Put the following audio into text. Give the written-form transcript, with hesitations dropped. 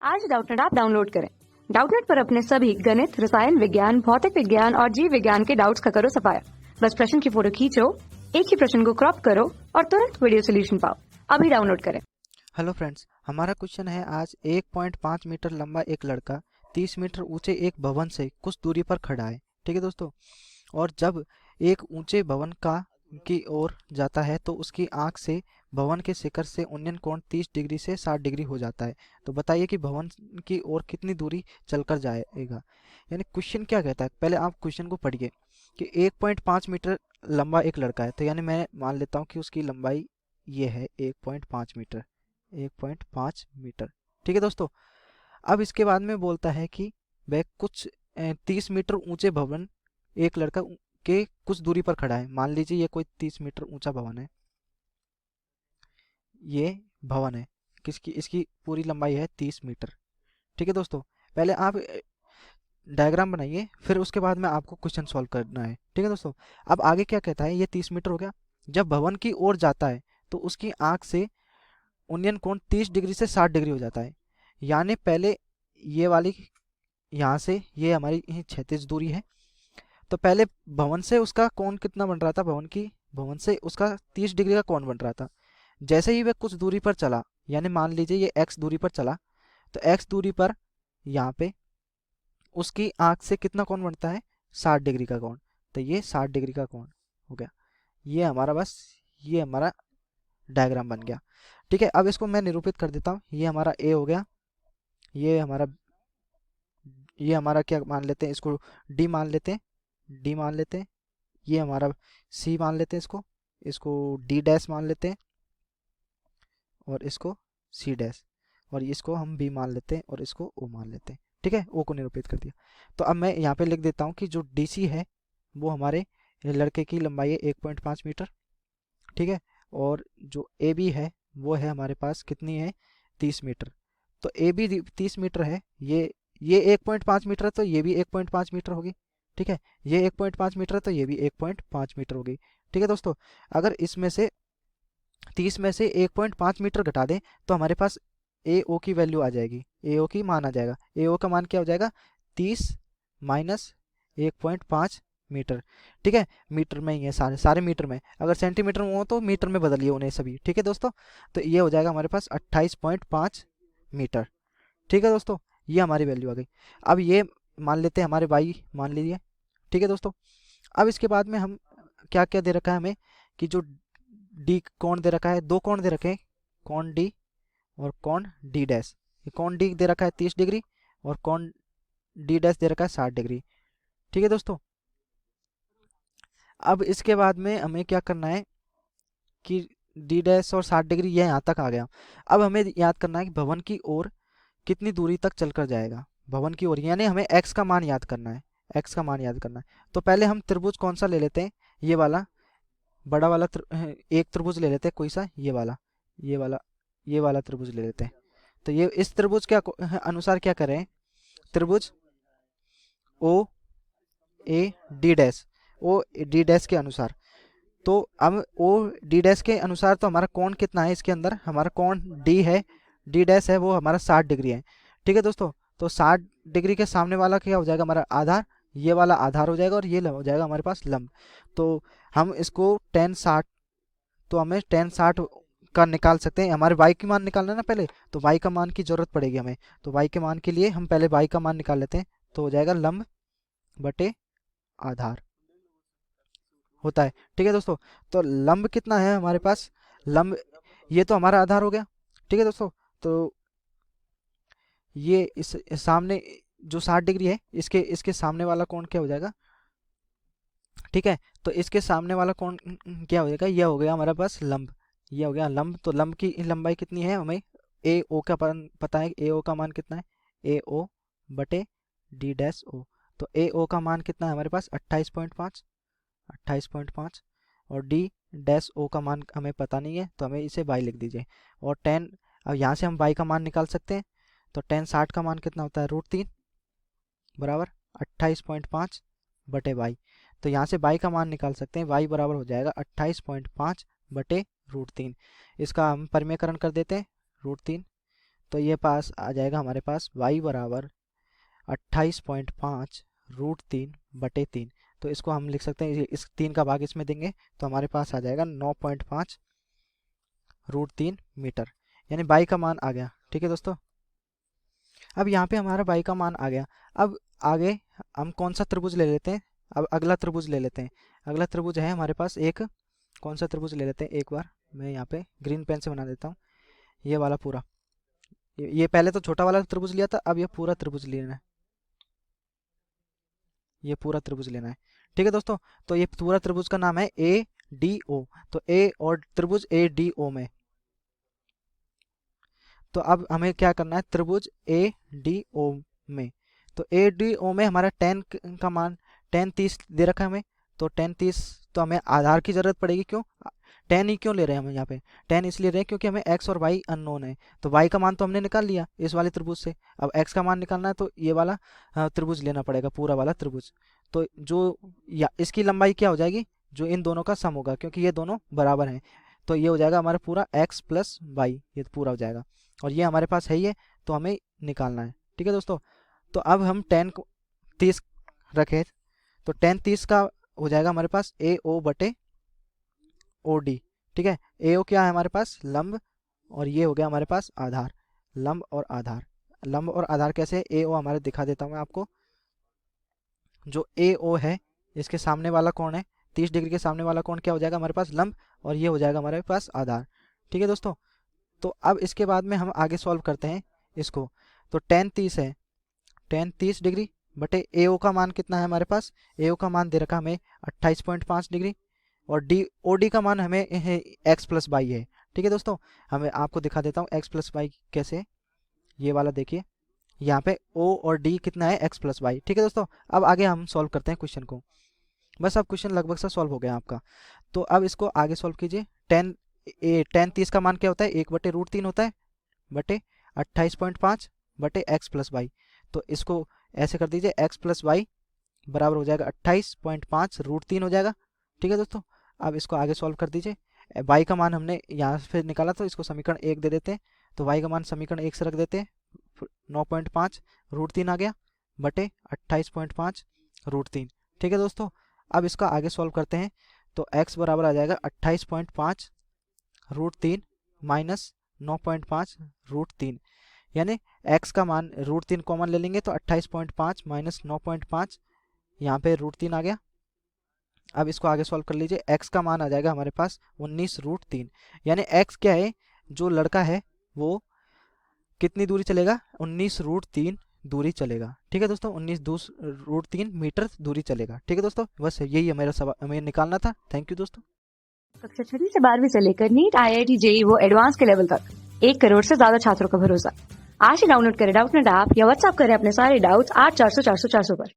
आज Doubtnut app download करें। Doubtnut पर अपने सभी गणित, रसायन विज्ञान, भौतिक विज्ञान और जीव विज्ञान के डाउट्स का करो सफाया। बस प्रश्न की फोटो खींचो, एक ही प्रश्न को क्रॉप करो और तुरंत वीडियो सोल्यूशन पाओ। अभी डाउनलोड करें। हेलो फ्रेंड्स, हमारा क्वेश्चन है आज 1.5 मीटर लंबा एक लड़का 30 मीटर ऊंचे एक भवन से कुछ दूरी पर खड़ा है। ठीक है दोस्तों, और जब एक ऊंचे भवन की ओर जाता है तो उसकी आंख से भवन के शिखर से उन्नयन कोण 30 डिग्री से 60 डिग्री हो जाता है। तो बताइए कि भवन की ओर कितनी दूरी चलकर जाएगा। यानी क्वेश्चन क्या कहता है, पहले आप क्वेश्चन को पढ़िए कि 1.5 मीटर लंबा एक लड़का है। तो यानी मैं मान लेता हूँ कि उसकी लंबाई ये है 1.5 मीटर। 1.5 मीटर, ठीक है दोस्तों। अब इसके बाद में बोलता है कि वह कुछ 30 मीटर ऊंचे भवन एक लड़का के कुछ दूरी पर खड़ा है। मान लीजिए ये कोई 30 मीटर ऊंचा भवन है, ये भवन है, किसकी इसकी पूरी लंबाई है 30 मीटर। ठीक है दोस्तों, पहले आप डायग्राम बनाइए, फिर उसके बाद में आपको क्वेश्चन सॉल्व करना है। ठीक है दोस्तों, अब आगे क्या कहता है, ये 30 मीटर हो गया। जब भवन की ओर जाता है तो उसकी आंख से उन्नयन कोण 30 डिग्री से 60 डिग्री हो जाता है। यानी पहले ये वाली यहाँ से ये हमारी 36 दूरी है। तो पहले भवन से उसका कोण कितना बन रहा था, भवन से उसका 30 डिग्री का कोण बन रहा था। जैसे ही वह कुछ दूरी पर चला, यानी मान लीजिए ये x दूरी पर चला, तो x दूरी पर यहाँ पे उसकी आंख से कितना कोण बनता है, 60 डिग्री का कोण। तो ये 60 डिग्री का कोण हो गया। ये हमारा डायग्राम बन गया। ठीक है, अब इसको मैं निरूपित कर देता हूँ। ये हमारा ए हो गया, ये हमारा क्या मान लेते हैं, इसको डी मान लेते हैं। ये हमारा सी मान लेते हैं, इसको डी डैश मान लेते हैं, और इसको सी डैश, और इसको हम बी मान लेते हैं, और इसको ओ मान लेते हैं। ठीक है, ओ को निरूपित कर दिया। तो अब मैं यहाँ पे लिख देता हूँ कि जो डी सी है वो हमारे लड़के की लंबाई है 1.5 मीटर। ठीक है, और जो ए बी है वो है हमारे पास कितनी है, 30 मीटर। तो ए बी 30 मीटर है, ये 1.5 मीटर है, तो ये भी 1.5 मीटर होगी। ठीक है, ये 1.5 मीटर है, तो ये भी 1.5 मीटर होगी। ठीक है दोस्तों, अगर इसमें से 30 में से 1.5 मीटर घटा दें तो हमारे पास ए ओ की वैल्यू आ जाएगी, ए ओ की मान आ जाएगा। ए ओ का मान क्या हो जाएगा, 30 माइनस 1.5 मीटर। ठीक है, मीटर में ही है, सारे मीटर में। अगर सेंटीमीटर में हो तो मीटर में बदलिए उन्हें सभी। ठीक है दोस्तों, तो ये हो जाएगा हमारे पास 28.5 मीटर। ठीक है दोस्तों, ये हमारी वैल्यू आ गई। अब ये मान लेते हैं हमारे वाई मान लीजिए। ठीक है दोस्तों, अब इसके बाद में हम क्या क्या दे रखा है हमें, कि जो डी कोण दे रखा है, दो कोण दे रखे हैं, कोण डी और कोण डी डैश। कोण डी दे रखा है 30 डिग्री और कोण डी डैश दे रखा है 60 डिग्री। ठीक है दोस्तों, अब इसके बाद में हमें क्या करना है कि डी डैश और 60 डिग्री यह यहाँ तक आ गया। अब हमें याद करना है कि भवन की ओर कितनी दूरी तक चलकर जाएगा। भवन की ओर यानी हमें x का मान याद करना है, x का मान याद करना है। तो पहले हम त्रिभुज कौन सा ले लेते हैं, ये वाला बड़ा वाला एक त्रिभुज ले लेते हैं, कोई सा, ये वाला त्रिभुज ले लेते हैं। तो ये इस त्रिभुज के अनुसार क्या करें, त्रिभुज O A D dash, O D dash के अनुसार। तो अब ओ डी डैश के अनुसार तो हमारा कोण कितना है, इसके अंदर हमारा कोण डी है, डी डैश है, वो हमारा 60 डिग्री है। ठीक है दोस्तों, तो 60 डिग्री के सामने वाला क्या हो जाएगा, हमारा आधार, ये वाला आधार हो जाएगा, और ये हो जाएगा हमारे पास लंब। तो हम इसको tan 60, तो हमें tan 60 का निकाल सकते हैं। हमारे y की मान निकालना है ना पहले, तो y का मान की जरूरत पड़ेगी हमें। तो y के मान के लिए हम पहले y का मान निकाल लेते हैं। तो हो जाएगा लंब बटे आधार होता है। ठीक है दोस्तों, तो लंब कितना है हमारे पास, लंब ये तो हमारा आधार हो गया। ठीक है दोस्तों, तो ये इस सामने जो 60 डिग्री है, इसके इसके सामने वाला कोण क्या हो जाएगा। ठीक है, तो इसके सामने वाला कोण क्या हो जाएगा, यह हो गया हमारे पास लंब, ये हो गया लंब। तो लंब की लंबाई कितनी है, हमें ए ओ का पता है, ए ओ का मान कितना है, ए ओ बटे डी डैश ओ। तो ए ओ का मान कितना है हमारे पास 28.5, और डी डैश ओ का मान हमें पता नहीं है, तो हमें इसे बाई लिख दीजिए। और टेन, अब यहाँ से हम बाई का मान निकाल सकते हैं। तो tan 60 का मान कितना होता है, √3 बराबर 28.5 बटे बाई। तो यहाँ से बाई का मान निकाल सकते हैं, बाई बराबर हो जाएगा 28.5 बटे √3। इसका हम परिमेयकरण कर देते हैं, √3। तो ये पास आ जाएगा हमारे पास y बराबर 28.5√3/3। तो इसको हम लिख सकते हैं, इस 3 का भाग इसमें देंगे तो हमारे पास आ जाएगा 9.5√3 मीटर, यानी बाई का मान आ गया। ठीक है दोस्तों, अब यहाँ पे हमारा बाई का मान आ गया। अब आगे हम कौन सा त्रिभुज ले लेते हैं, अब अगला त्रिभुज ले लेते हैं। अगला त्रिभुज है हमारे पास एक, कौन सा त्रिभुज ले लेते हैं, एक बार मैं यहाँ पे ग्रीन पेन से बना देता हूँ। ये वाला पूरा, ये पहले तो छोटा वाला त्रिभुज लिया था, अब ये पूरा त्रिभुज लेना है, ये पूरा त्रिभुज लेना है। ठीक है दोस्तों, तो ये पूरा त्रिभुज का नाम है ADO। तो ए और त्रिभुज ADO में, तो अब हमें क्या करना है, त्रिभुज ADO में, तो ADO में हमारा tan का मान tan 30 दे रखा है हमें, तो tan 30, तो हमें आधार की जरूरत पड़ेगी। क्यों tan ही क्यों ले रहे हैं हम यहाँ पे, tan इसलिए रहे हैं क्योंकि हमें x और y अननोन है। तो y का मान तो हमने निकाल लिया इस वाले त्रिभुज से, अब x का मान निकालना है तो ये वाला त्रिभुज लेना पड़ेगा, पूरा वाला त्रिभुज। तो जो इसकी लंबाई क्या हो जाएगी, जो इन दोनों का सम होगा, क्योंकि ये दोनों बराबर हैं, तो ये हो जाएगा हमारा पूरा x प्लस वाई, ये पूरा हो जाएगा। और ये हमारे पास है ही है, तो हमें निकालना है। ठीक है दोस्तों, तो अब हम tan को 30 रखें, तो tan 30 का हो जाएगा हमारे पास AO/OD। ठीक है, AO क्या है हमारे पास, लंब, और ये हो गया हमारे पास आधार। लंब और आधार, लंब और आधार कैसे, AO हमारे दिखा देता हूँ मैं आपको। जो AO है इसके सामने वाला कौन है, 30 डिग्री के सामने वाला कौन क्या हो जाएगा हमारे पास, लंब, और ये हो जाएगा हमारे पास आधार। ठीक है दोस्तों, तो अब इसके बाद में हम आगे सॉल्व करते हैं इसको। तो tan 30 है, tan 30 डिग्री बटे AO का मान कितना है हमारे पास, AO का मान दे रखा हमें 28.5 डिग्री, और OD का मान हमें x प्लस वाई है। ठीक है दोस्तों, हमें आपको दिखा देता हूँ x प्लस वाई कैसे, ये वाला देखिए, यहाँ पे O और D कितना है, x प्लस वाई। ठीक है दोस्तों, अब आगे हम सॉल्व करते हैं क्वेश्चन को। बस अब क्वेश्चन लगभग सा सॉल्व हो गया आपका, तो अब इसको आगे सॉल्व कीजिए। tan 30 का मान क्या होता है, 1/√3 होता है, बटे 28.5 बटे x प्लस वाई। तो इसको ऐसे कर दीजिए, x प्लस वाई बराबर हो जाएगा 28.5√3 हो जाएगा। ठीक है दोस्तों, अब इसको आगे सॉल्व कर दीजिए। y का मान हमने यहाँ से निकाला, तो इसको समीकरण 1 दे देते हैं, तो y का मान समीकरण 1 से रख देते हैं, 9.5√3 आ गया बटे 28.5√3। ठीक है दोस्तों, अब इसका आगे सॉल्व करते हैं, तो x बराबर आ जाएगा 28.5√3 माइनस 9.5√3, यानी x का मान √3 कॉमन ले लेंगे, तो 28.5 माइनस 9.5, यहाँ पे √3 आ गया। अब इसको आगे सॉल्व कर लीजिए, x का मान आ जाएगा हमारे पास 19√3, यानी x क्या है, जो लड़का है वो कितनी दूरी चलेगा, 19√3 दूरी चलेगा। ठीक है दोस्तों, 19√3 मीटर दूरी चलेगा। ठीक है दोस्तों, बस यही मेरा सवाल हमें निकालना था। थैंक यू दोस्तों। कक्षा 6 से 12वीं से लेकर नीट, IIT, JEE वो एडवांस के लेवल तक 1 करोड़ से ज्यादा छात्रों का भरोसा। आज ही डाउनलोड करें डाउटनेट ऐप या व्हाट्सएप करें अपने सारे डाउट्स 8400 400 400 पर।